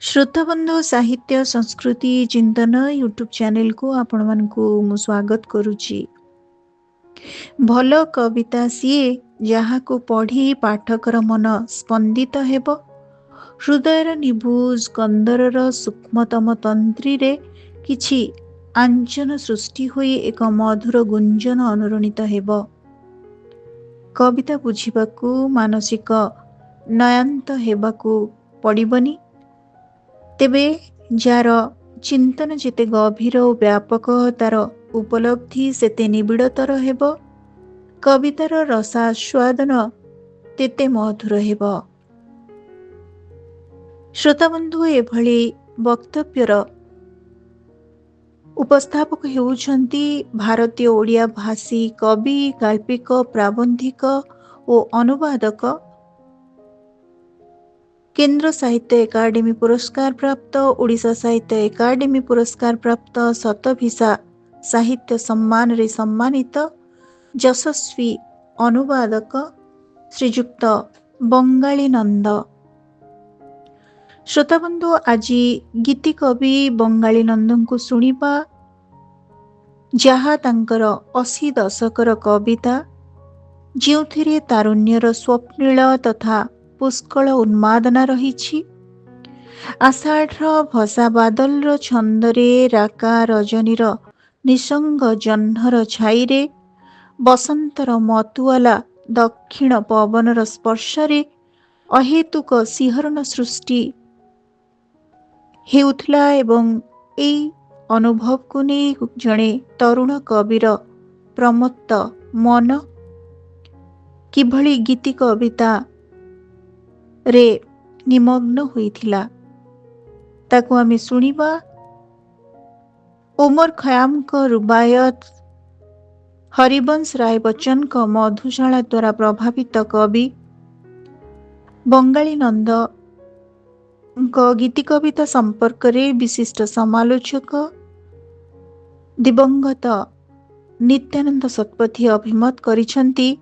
श्रोताबंधु साहित्य संस्कृति चिंतन यूट्यूब चैनल को आपण मानकु मु स्वागत करुची। भल कविता सीए जहाको पढ़ी पाठकर मन स्पंदित हेब, हृदयर निभुज कंदरर सूक्ष्मतम तंत्री रे किछि आंचन सृष्टि होई एक मधुर गुंजन अनुरणित हेब। कविता बुझिबाकू मानसिक नयांत हेबाकू पड़िबनी। तेबे जार चिंतन जेते गभीर और व्यापक तार उपलब्धि सेते निबिड़तर हेब, कवितार रसास्वादन तेते मधुर हेब। श्रोताबंधु एभली वक्तव्यर उपस्थापक हेउछंती भारतीय ओडिया भाषी कवि, गाल्पिक, प्राबंधिक और अनुवादक, केंद्र साहित्य एकाडेमी पुरस्कार प्राप्त, ओडिशा साहित्य एकाडेमी पुरस्कार प्राप्त, शतभिषा साहित्य सम्मान रे सम्मानित यशस्वी अनुवादक श्रीजुक्त बंगाली नंद। श्रोताबंधु आज गीति कवि बंगाली नंद को सुनिबा, जहा तांकर 80 दशकर कविता जोथिरे तारुण्यर स्वप्निल तथा पुष्कल उन्मादना रही। आषाढ़ भसा बादल छंदरे राका रजनीर निसंग जह्नर छाईरे, बसंतर मतुआला दक्षिण पवनर स्पर्शरे अहेतुक सिहरण सृष्टि हेउथला एवं एई अनुभव को नहीं जड़े तरुण कविर प्रमत्त मन किभली गीति कविता रे निमग्न होइथिला ताकू आमे सुनिबा। उमर खयाम को रुबायत हरिवंश राय बच्चन को मधुशाला द्वारा प्रभावित कवि बंगाली नंद गीति कविता संपर्क रे विशिष्ट समालोचक दिवंगत नित्यानंद शतपथी अभिमत करिछंती।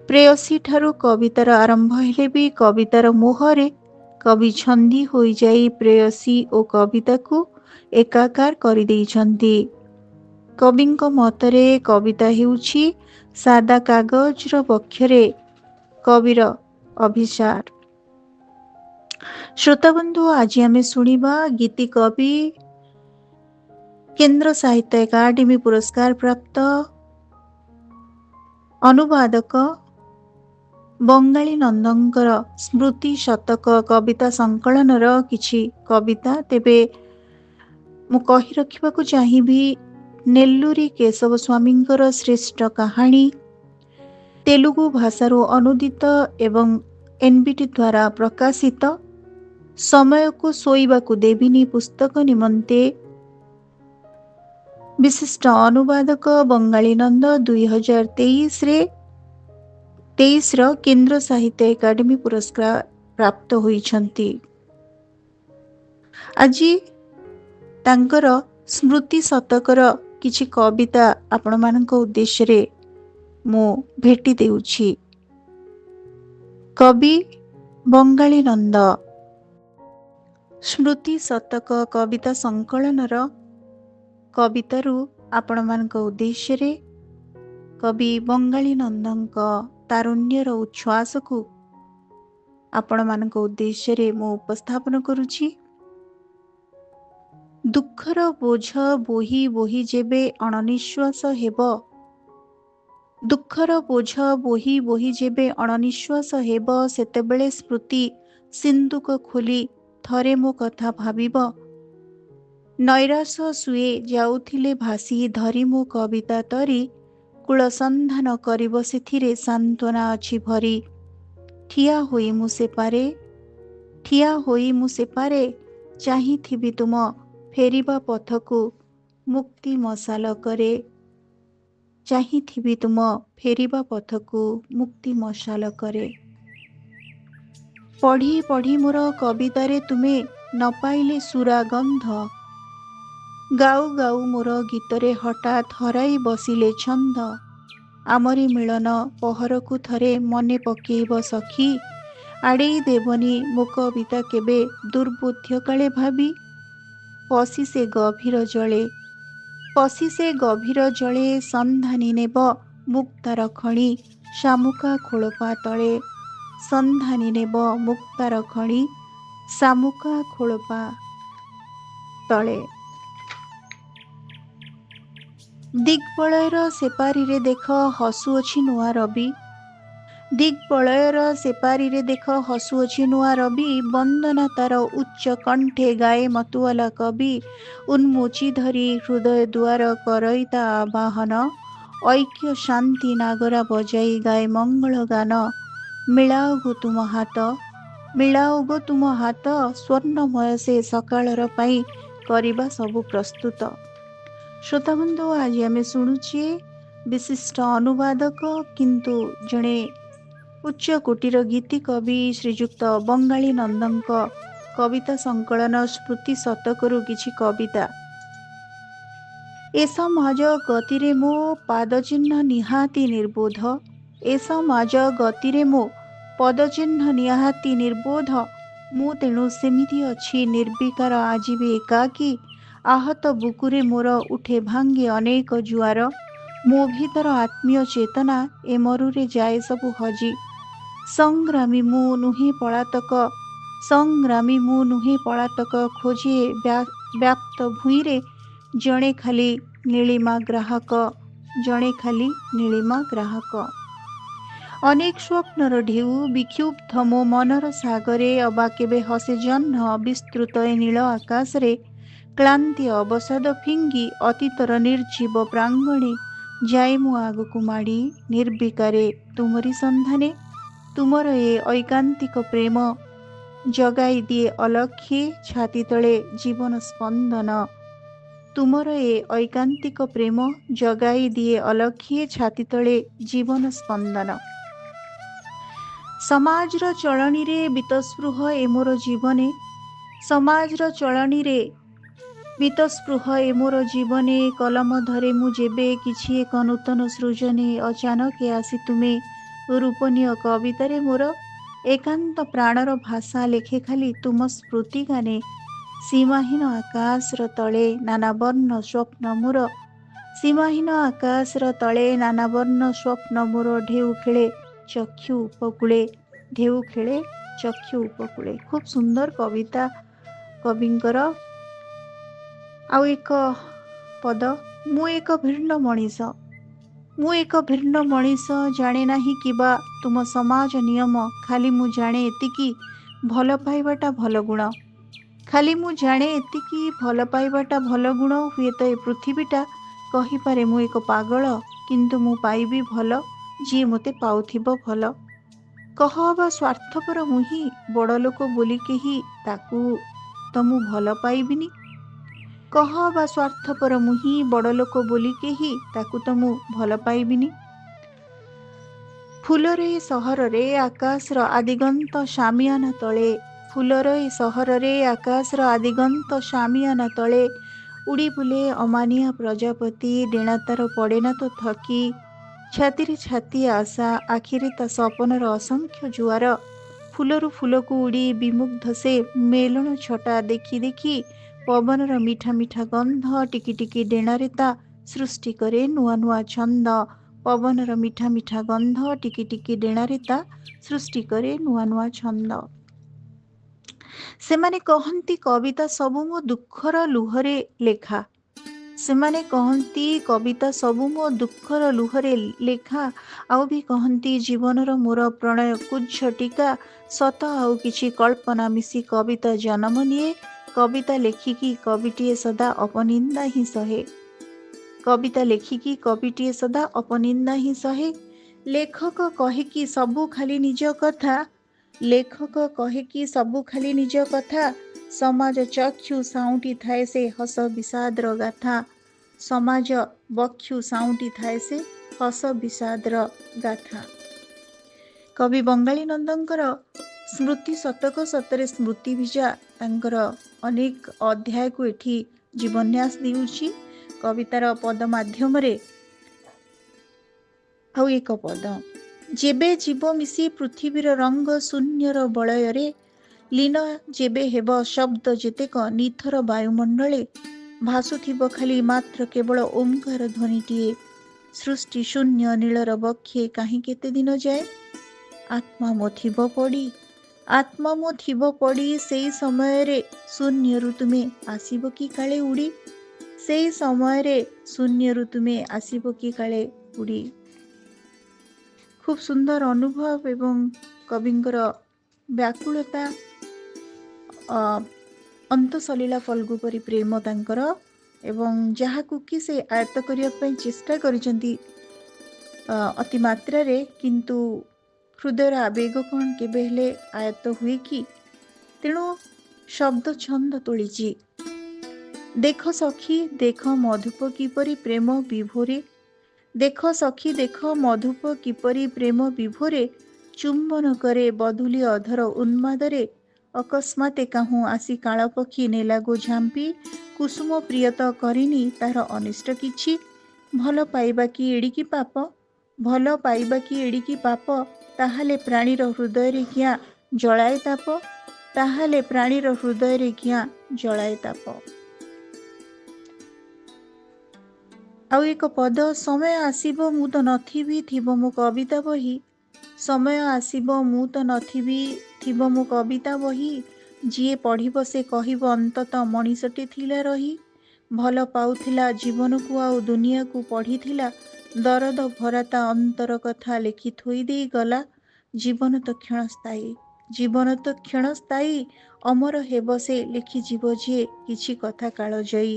प्रेयसी ठारू कवितार आरंभ हेले भी कवितार मोहरे कवि छंदी होई जाई प्रेयसी ओ कविता को एकाकार करि देइछंती। कविंक मतरे कविता हेउछि सादा कागजर बक्षरे कविर अभिसार। श्रोताबंधु आज आमे सुनिबा गीति कवि केंद्र साहित्य एकाडेमी पुरस्कार प्राप्त अनुवादक बंगाली नंदंकर स्मृति शतक कविता संकलनर किछि कविता। तेबे मु कहि रखिबाकू चाहिबी नेल्लूरी केशव स्वामींकर श्रेष्ठ कहानी तेलुगु भाषारो अनुदित एवं एनबीटी द्वारा प्रकाशित समय को सोईबाकू देविनी पुस्तक निमंते विशिष्ट अनुवादक बंगाली नंद 2023 रो केंद्र साहित्य एकाडेमी पुरस्कार प्राप्त होइछंती। आजी तांकर स्मृति शतकर किछि कविता आपण मानक उद्देश्य रे मु भेटी देउछि। कवि बंगाली नंद स्मृति शतक कविता संकलनर कवितारू आपण मानक उद्देश्य रे कवि बंगाली नंदंक तारुण्यर उच्छ्वास को आपण मानक उद्देश्य रे मु उपस्थापन करुछि। दुखर बोझ बोही बोही जेबे अणनिश्वास हेब, दुखर बोझ बोही बोही जेबे अणनिश्वास हेब, सेतेबेले स्मृति सिंधुक खोली थरे मो कथा भाबिब। नैराश सुए जाउथिले भासी धरी मो कविता तरी, कूल संधान करी बसिथिरे सांत्वना अछि भरी। ठिया होई मु सेपारे, ठिया होई मु सेपारे, चाहिथिबि तुम फेरिबा पथकू मुक्ति मशाल करे, चाहिथिबि तुम फेरिबा पथकू मुक्ति मशाल करे। पढ़ी पढ़ी मोर कवितारे तुमे न पाइले सुरा गंध, गाऊ गाऊ मोर गीतरे हठात हराई बसिले छंद। आमरी मिलन पहरकू थरे मने पकेइब सखी, ଆଡ଼େଇ ଦେବନି ମୋ କବିତା କେବେ ଦୁର୍ବୋଧ୍ୟ କାଳେ ଭାବି। ପଶି ସେ ଗଭୀର ଜଳେ ପଶି ସେ ଗଭୀର ଜଳେ ସନ୍ଧାନୀ ନେବ ମୁକ୍ତାର ଖଣି ଶାମୁକା ଖୋଳପା ତଳେ। ସନ୍ଧାନୀ ନେବ ମୁକ୍ତାର ଖଣି ଶାମୁକା ଖୋଳପା ତଳେ। ଦିଗ୍ବଳୟର ସେପାରିରେ ଦେଖ ହସୁଅଛି ନୂଆ ରବି। ଦିଗ୍ବଳୟର ସେପାରିରେ ଦେଖ ହସୁଅଛି ନୂଆ ରବି। ବନ୍ଦନା ତାର ଉଚ୍ଚ କଣ୍ଠେ ଗାଏ ମତୁଆଲା କବି। ଉନ୍ମୋଚି ଧରି ହୃଦୟ ଦୁଆର କରଇ ତା ଆବାହନ। ଐକ୍ୟ ଶାନ୍ତି ନାଗରା ବଜାଇ ଗାଏ ମଙ୍ଗଳ ଗାନ। ମିଳାଓ ଗୋ ତୁମ ହାତ ମିଳାଓ ଗୋ ତୁମ ହାତ ସ୍ୱର୍ଣ୍ଣମୟ ସେ ସକାଳର ପାଇଁ କରିବା ସବୁ ପ୍ରସ୍ତୁତ। ଶ୍ରୋତାବନ୍ଧୁ, ଆଜି ଆମେ ଶୁଣୁଛେ ବିଶିଷ୍ଟ ଅନୁବାଦକ କିନ୍ତୁ ଜଣେ ଉଚ୍ଚ କୋଟିର ଗୀତି କବି ଶ୍ରୀଯୁକ୍ତ ବଙ୍ଗାଳୀ ନନ୍ଦଙ୍କ କବିତା ସଂକଳନ ସ୍ମୃତି ଶତକରୁ କିଛି କବିତା। ଏ ସମାଜ ଗତିରେ ମୋ ପାଦଚିହ୍ନ ନିହାତି ନିର୍ବୋଧ। ଏ ସମାଜ ଗତିରେ ମୋ ପଦଚିହ୍ନ ନିହାତି ନିର୍ବୋଧ। ମୁଁ ତେଣୁ ସେମିତି ଅଛି ନିର୍ବିକାର ଆଜି ବି ଏକାକୀ। ଆହତ ବୁକୁରେ ମୋର ଉଠେ ଭାଙ୍ଗେ ଅନେକ ଜୁଆର। ମୋ ଭିତର ଆତ୍ମୀୟ ଚେତନା ଏ ମରୁରେ ଯାଏ ସବୁ ହଜି। ସଂଗ୍ରାମୀ ମୁଁ ନୁହେଁ ପଳାତକ ସଂଗ୍ରାମୀ ମୁଁ ନୁହେଁ ପଳାତକ ଖୋଜେ ବ୍ୟାପ୍ତ ଭୂଇଁରେ ଜଣେ ଖାଲି ନୀଳିମା ଗ୍ରାହକ ଜଣେ ଖାଲି ନୀଳିମା ଗ୍ରାହକ। ଅନେକ ସ୍ୱପ୍ନର ଢେଉ ବିକ୍ଷୁବ୍ଧ ମୋ ମନର ସାଗରେ ଅବା କେବେ ହସେ ଜହ୍ନ ବିସ୍ତୃତ ଏ ନୀଳ ଆକାଶରେ। କ୍ଳାନ୍ତି ଅବସାଦ ଫିଙ୍ଗି ଅତୀତର ନିର୍ଜୀବ ପ୍ରାଙ୍ଗଣେ ଯାଏ ମୁଁ ଆଗକୁ ମାଡ଼ି ନିର୍ବିକାରେ ତୁମରି ସନ୍ଧାନେ। ତୁମର ଏ ଐକାନ୍ତିକ ପ୍ରେମ ଜଗାଇ ଦିଏ ଅଲକ୍ଷେ ଛାତି ତଳେ ଜୀବନ ସ୍ପନ୍ଦନ। ତୁମର ଏ ଐକାନ୍ତିକ ପ୍ରେମ ଜଗାଇ ଦିଏ ଅଲକ୍ଷେ ଛାତି ତଳେ ଜୀବନ ସ୍ପନ୍ଦନ। ସମାଜର ଚଳଣୀରେ ବୀତସ୍ପୃହ ଏ ମୋର ଜୀବନେ ସମାଜର ଚଳଣୀରେ ବୀତସ୍ପୃହ ଏ ମୋର ଜୀବନେ। କଲମ ଧରେ ମୁଁ ଯେବେ କିଛି ଏକ ନୂତନ ସୃଜନେ ଅଚାନକେ ଆସି ତୁମେ ରୂପନୀୟ କବିତାରେ ମୋର ଏକାନ୍ତ ପ୍ରାଣର ଭାଷା ଲେଖେ ଖାଲି ତୁମ ସ୍ମୃତି ଗାନେ। ସୀମାହୀନ ଆକାଶର ତଳେ ନାନା ବର୍ଣ୍ଣ ସ୍ୱପ୍ନ ମୋର ସୀମାହୀନ ଆକାଶର ତଳେ ନାନା ବର୍ଣ୍ଣ ସ୍ୱପ୍ନ ମୋର ଢେଉ ଖେଳେ ଚକ୍ଷୁ ଉପକୂଳେ ଢେଉ ଖେଳେ ଚକ୍ଷୁ ଉପକୂଳେ। ଖୁବ୍ ସୁନ୍ଦର କବିତା କବିଙ୍କର। ଆଉ ଏକ ପଦ, ମୁଁ ଏକ ଭିନ୍ନ ମଣିଷ ମୁଁ ଏକ ଭିନ୍ନ ମଣିଷ ଜାଣେ ନାହିଁ କିବା ତୁମ ସମାଜ ନିୟମ। ଖାଲି ମୁଁ ଜାଣେ ଏତିକି ଭଲ ପାଇବାଟା ଭଲ ଗୁଣ। ଖାଲି ମୁଁ ଜାଣେ ଏତିକି ଭଲ ପାଇବାଟା ଭଲ ଗୁଣ। ହୁଏତ ଏ ପୃଥିବୀଟା କହିପାରେ ମୁଁ ଏକ ପାଗଳ କିନ୍ତୁ ମୁଁ ପାଇବି ଭଲ ଯିଏ ମୋତେ ପାଉଥିବ ଭଲ। କହ ଅବା ସ୍ୱାର୍ଥପର ମୁହିଁ ବଡ଼ ଲୋକ ବୋଲି କେହି ତାକୁ ତ ମୁଁ ଭଲ ପାଇବିନି। କହ ଅବା ସ୍ୱାର୍ଥପର ମୁହିଁ ବଡ଼ ଲୋକ ବୋଲି କେହି ତାକୁ ତ ମୁଁ ଭଲ ପାଇବିନି। ଫୁଲର ଏ ସହରରେ ଆକାଶର ଆଦିଗନ୍ତ ସାମିଆନା ତଳେ ଫୁଲର ଏ ସହରରେ ଆକାଶର ଆଦିଗନ୍ତ ସାମିଆନା ତଳେ ଉଡ଼ି ବୁଲେ ଅମାନିଆ ପ୍ରଜାପତି। ଡେଣା ତାର ପଡ଼େନା ତ ଥକି ଛାତିରେ ଛାତିଏ ଆଶା ଆଖିରେ ତା ସପନର ଅସଂଖ୍ୟ ଜୁଆର। ଫୁଲରୁ ଫୁଲକୁ ଉଡ଼ି ବିମୁଗ୍ଧ ସେ ମେଲଣ ଛଟା ଦେଖି ଦେଖି ପବନର ମିଠା ମିଠା ଗନ୍ଧ ଟିକି ଟିକି ଡେଣାରେ ତା ସୃଷ୍ଟି କରେ ନୂଆ ନୂଆ ଛନ୍ଦ। ପବନର ମିଠା ମିଠା ଗନ୍ଧ ଟିକି ଟିକି ଡେଣାରେ ତା ସୃଷ୍ଟି କରେ ନୂଆ ନୂଆ ଛନ୍ଦ। ସେମାନେ କହନ୍ତି କବିତା ସବୁ ମୋ ଦୁଃଖର ଲୁହରେ ଲେଖା ସେମାନେ କହନ୍ତି କବିତା ସବୁ ମୋ ଦୁଃଖର ଲୁହରେ ଲେଖା। ଆଉ ବି କହନ୍ତି ଜୀବନର ମୋର ପ୍ରଣୟ କୁଜ୍ଝ ଟୀକା। ସତ ଆଉ କିଛି କଳ୍ପନା ମିଶି କବିତା ଜନ୍ମ ନିଏ। କବିତା ଲେଖିକି କବିଟିଏ ସଦା ଅପନିନ୍ଦା ହିଁ ସହେ କବିତା ଲେଖିକି କବିଟିଏ ସଦା ଅପନିନ୍ଦା ହିଁ ସହେ। ଲେଖକ କହେକି ସବୁ ଖାଲି ନିଜ କଥା ଲେଖକ କହେକି ସବୁ ଖାଲି ନିଜ କଥା। ସମାଜ ଚକ୍ଷୁ ସାଉଁଟି ଥାଏ ସେ ହସ ବିଷାଦର ଗାଥା ସମାଜ ବକ୍ଷୁ ସାଉଁଟି ଥାଏ ସେ ହସ ବିଷାଦର ଗାଥା। କବି ବଙ୍ଗାଳୀ ନନ୍ଦଙ୍କର ସ୍ମୃତି ଶତକ ସତରେ ସ୍ମୃତି ଭିଜା ତାଙ୍କର ଅନେକ ଅଧ୍ୟାୟକୁ ଏଠି ଜୀବନ୍ୟାସ ଦେଉଛି କବିତାର ପଦ ମାଧ୍ୟମରେ। ଆଉ ଏକ ପଦ, ଯେବେ ଜୀବ ମିଶି ପୃଥିବୀର ରଙ୍ଗ ଶୂନ୍ୟର ବଳୟରେ ଲୀନ ଯେବେ ହେବ ଶବ୍ଦ ଯେତେକ ନିଥର ବାୟୁମଣ୍ଡଳେ ଭାସୁଥିବ ଖାଲି ମାତ୍ର କେବଳ ଓଙ୍କାର ଧ୍ୱନିଟିଏ ସୃଷ୍ଟି ଶୂନ୍ୟ ନୀଳର ବକ୍ଷେ କାହିଁ କେତେ ଦିନ ଯାଏ ଆତ୍ମା ମୋ ଥିବ ପଡ଼ି ସେଇ ସମୟରେ ଶୂନ୍ୟରୁ ତୁମେ ଆସିବ କି କାଳେ ଉଡ଼ି ସେଇ ସମୟରେ ଶୂନ୍ୟରୁ ତୁମେ ଆସିବ କି କାଳେ ଉଡ଼ି। ଖୁବ୍ ସୁନ୍ଦର ଅନୁଭବ ଏବଂ କବିଙ୍କର ବ୍ୟାକୁଳତା ଅନ୍ତସଲୀଳା ଫଲ୍ଗୁ ପରି ପ୍ରେମ ତାଙ୍କର ଏବଂ ଯାହାକୁ କି ସେ ଆୟତ୍ତ କରିବା ପାଇଁ ଚେଷ୍ଟା କରିଛନ୍ତି ଅତି ମାତ୍ରାରେ, କିନ୍ତୁ ହୃଦୟର ଆବେଗ କ'ଣ କେବେ ହେଲେ ଆୟତ୍ତ ହୁଏ କି? ତେଣୁ ଶବ୍ଦ ଛନ୍ଦ ତୋଳିଛି। ଦେଖ ସଖୀ ଦେଖ ମଧୁପ କିପରି ପ୍ରେମ ବିଭୋରେ, ଦେଖ ସଖୀ ଦେଖ ମଧୁପ କିପରି ପ୍ରେମ ବିଭୋରେ, ଚୁମ୍ବନ କରେ ବଧୂଲି ଅଧର ଉନ୍ମାଦରେ, ଅକସ୍ମାତେ କାହୁଁ ଆସି କାଳ ପକ୍ଷୀ ନେଲାଗୋ ଝାମ୍ପି, କୁସୁମ ପ୍ରିୟତ କରିନି ତାର ଅନିଷ୍ଟ କିଛି, ଭଲ ପାଇବା କି ଏଡ଼ିକି ପାପ, ଭଲ ପାଇବା କି ଏଡ଼ିକି ପାପ, ତାହେଲେ ପ୍ରାଣୀର ହୃଦୟରେ କିଆଁ ଜଳାଏ ତାପ, ତାହେଲେ ପ୍ରାଣୀର ହୃଦୟରେ କିଆଁ ଜଳାଏ ତାପ। ଆଉ ଏକ ପଦ, ସମୟ ଆସିବ ମୁଁ ତ ନଥିବି ଥିବ ମୋ କବିତା ବହି, ସମୟ ଆସିବ ମୁଁ ତ ନଥିବି ଥିବ ମୋ କବିତା ବହି, ଯିଏ ପଢ଼ିବ ସେ କହିବ ଅନ୍ତତଃ ମଣିଷଟେ ଥିଲା ରହି, ଭଲ ପାଉଥିଲା ଜୀବନକୁ ଆଉ ଦୁନିଆକୁ ପଢ଼ିଥିଲା, ଦରଦ ଭରା ତା ଅନ୍ତର କଥା ଲେଖି ଥୋଇ ଦେଇ ଗଲା, ଜୀବନ ତ କ୍ଷଣସ୍ଥାୟୀ, ଜୀବନ ତ କ୍ଷଣସ୍ଥାୟୀ, ଅମର ହେବ ସେ ଲେଖିଯିବ ଯିଏ କିଛି କଥା କାଳଜୟୀ,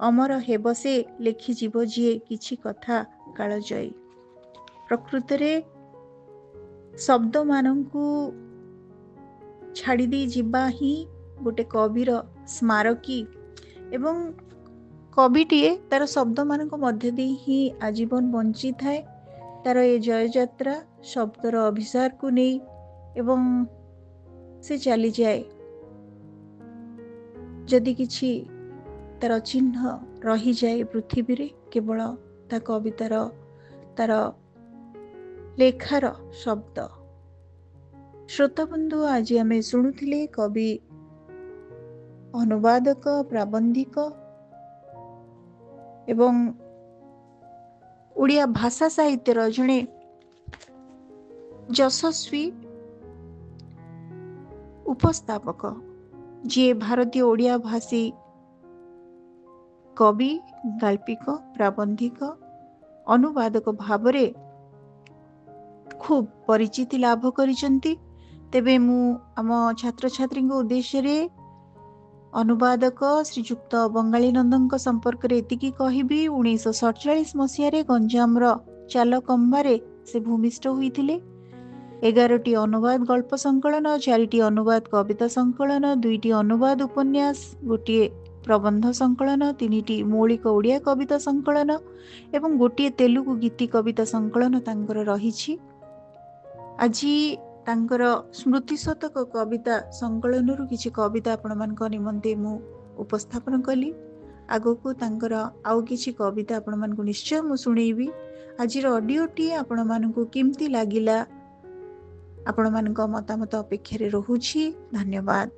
ଅମର ହେବ ସେ ଲେଖିଯିବ ଯିଏ କିଛି କଥା କାଳଜୟୀ। ପ୍ରକୃତରେ ଶବ୍ଦମାନଙ୍କୁ ଛାଡ଼ି ଦେଇ ଯିବା ହିଁ ଗୋଟେ କବିର ସ୍ମାରକୀ ଏବଂ କବିଟିଏ ତାର ଶବ୍ଦମାନଙ୍କ ମଧ୍ୟ ଦେଇ ହିଁ ଆଜୀବନ ବଞ୍ଚିଥାଏ। ତାର ଏ ଜୟଯାତ୍ରା ଶବ୍ଦର ଅଭିସାରକୁ ନେଇ ଏବଂ ସେ ଚାଲିଯାଏ। ଯଦି କିଛି ତାର ଚିହ୍ନ ରହିଯାଏ ପୃଥିବୀରେ କେବଳ ତା କବିତାର ତାର ଲେଖାର ଶବ୍ଦ। ଶ୍ରୋତାବନ୍ଧୁ, ଆଜି ଆମେ ଶୁଣୁଥିଲେ କବି, ଅନୁବାଦକ, ପ୍ରାବନ୍ଧିକ ଏବଂ ଓଡ଼ିଆ ଭାଷା ସାହିତ୍ୟର ଜଣେ ଯଶସ୍ୱୀ ଉପସ୍ଥାପକ, ଯିଏ ଭାରତୀୟ ଓଡ଼ିଆ ଭାଷୀ କବି, ଗାଳ୍ପିକ, ପ୍ରାବନ୍ଧିକ, ଅନୁବାଦକ ଭାବରେ ଖୁବ୍ ପରିଚିତି ଲାଭ କରିଛନ୍ତି। ତେବେ ମୁଁ ଆମ ଛାତ୍ରଛାତ୍ରୀଙ୍କ ଉଦ୍ଦେଶ୍ୟରେ ଅନୁବାଦକ ଶ୍ରୀଯୁକ୍ତ ବଙ୍ଗାଳୀ ନନ୍ଦଙ୍କ ସମ୍ପର୍କରେ ଏତିକି କହିବି। 1947 ମସିହାରେ ଗଞ୍ଜାମର ଚାଲକମ୍ବାରେ ସେ ଭୂମିଷ୍ଠ ହୋଇଥିଲେ। 11ଟି ଅନୁବାଦ ଗଳ୍ପ ସଂକଳନ, 4ଟି ଅନୁବାଦ କବିତା ସଂକଳନ, 2ଟି ଅନୁବାଦ ଉପନ୍ୟାସ, ଗୋଟିଏ ପ୍ରବନ୍ଧ ସଂକଳନ, 3ଟି ମୌଳିକ ଓଡ଼ିଆ କବିତା ସଂକଳନ ଏବଂ ଗୋଟିଏ ତେଲୁଗୁ ଗୀତି କବିତା ସଂକଳନ ତାଙ୍କର ରହିଛି। ଆଜି ତାଙ୍କର ସ୍ମୃତି ଶତକ କବିତା ସଂକଳନରୁ କିଛି କବିତା ଆପଣମାନଙ୍କ ନିମନ୍ତେ ମୁଁ ଉପସ୍ଥାପନ କଲି। ଆଗକୁ ତାଙ୍କର ଆଉ କିଛି କବିତା ଆପଣମାନଙ୍କୁ ନିଶ୍ଚୟ ମୁଁ ଶୁଣେଇବି। ଆଜିର ଅଡ଼ିଓଟି ଆପଣମାନଙ୍କୁ କେମିତି ଲାଗିଲା, ଆପଣମାନଙ୍କ ମତାମତ ଅପେକ୍ଷାରେ ରହୁଛି। ଧନ୍ୟବାଦ।